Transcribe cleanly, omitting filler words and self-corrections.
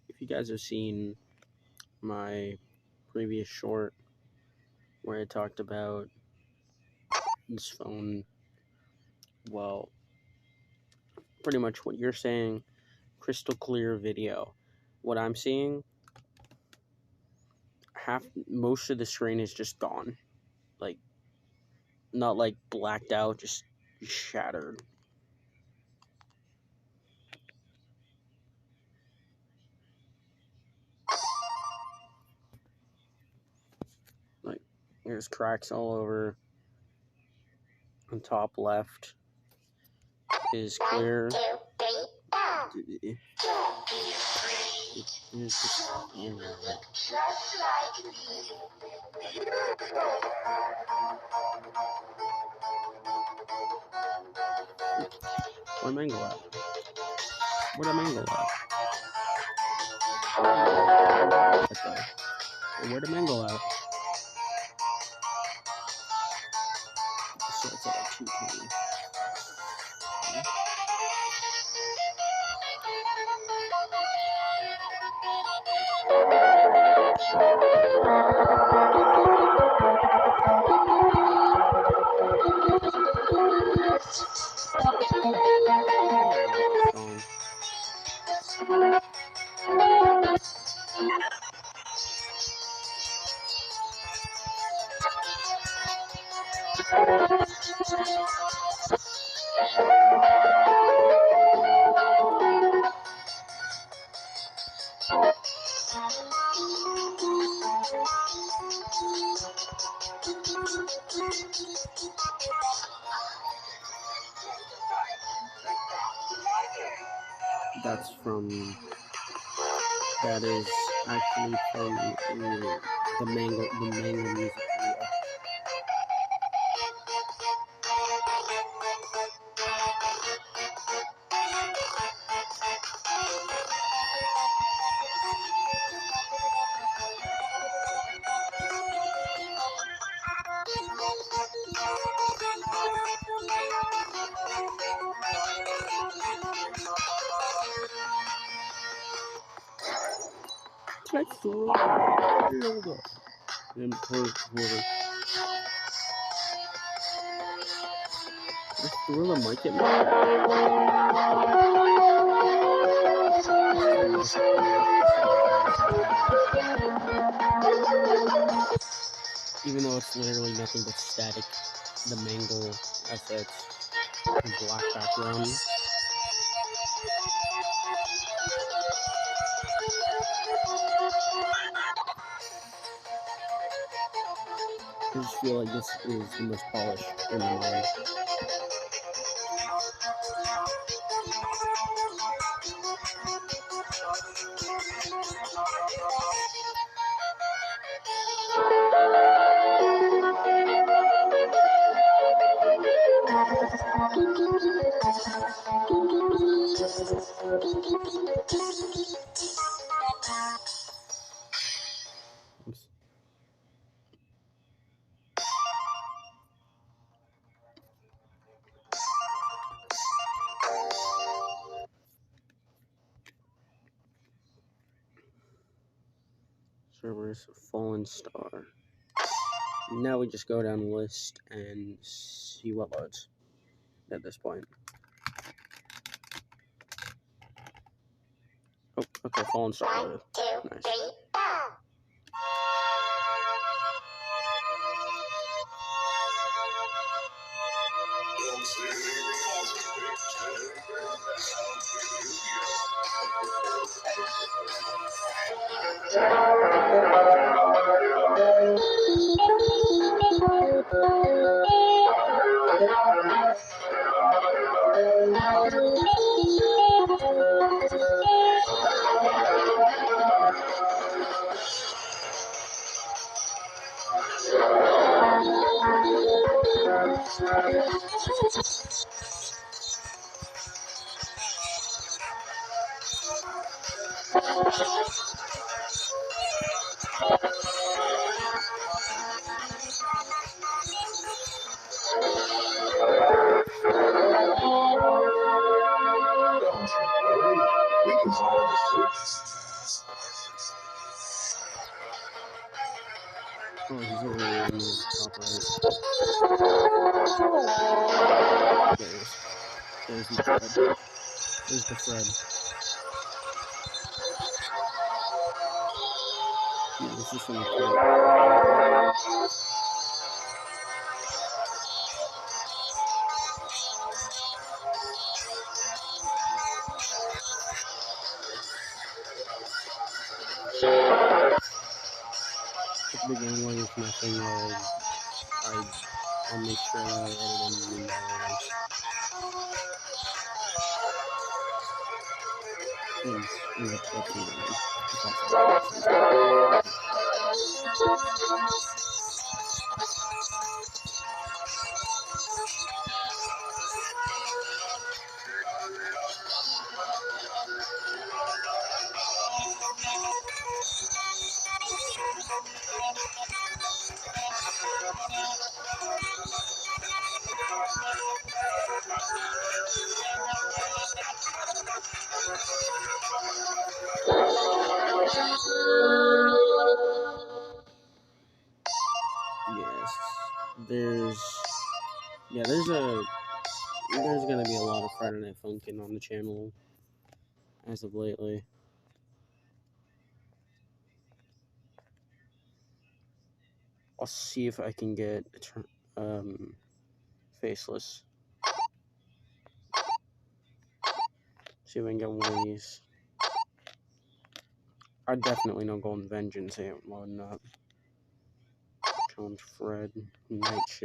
If you guys have seen my previous short where I talked about this phone, well, pretty much what you're saying, crystal clear video. What I'm seeing, most of the screen is just gone. Like, not like blacked out, just shattered. Like, there's cracks all over. On top left is clear. Where'd Mango at? Where'd Mango at? Where'd Mango at? So it's at 220. That is actually from the Mango music video. Did I throw the dildo? And whoever. This gorilla might get me. Even though it's literally nothing but static, the Mangle assets, black background. I just feel like this is the most polished in the mind. Oops. Servers, Fallen Star. Now we just go down the list and see what loads at this point. Oh, okay, Fallen Star. 1, 2, Nice. 3, go! Oh, he's over there in the top right. There he is. There's the Fred. There's the Fred. Yeah, this is from the kid. At the beginning when it's nothing, I'll make sure that I edit in the new narrators. In the production version. It's also yes. There's gonna be a lot of Friday Night Funkin' on the channel as of lately. I'll see if I can get Faceless. See if I can get one of these. I definitely know Golden Vengeance ain't loading up. Challenge Fred, Night Shift.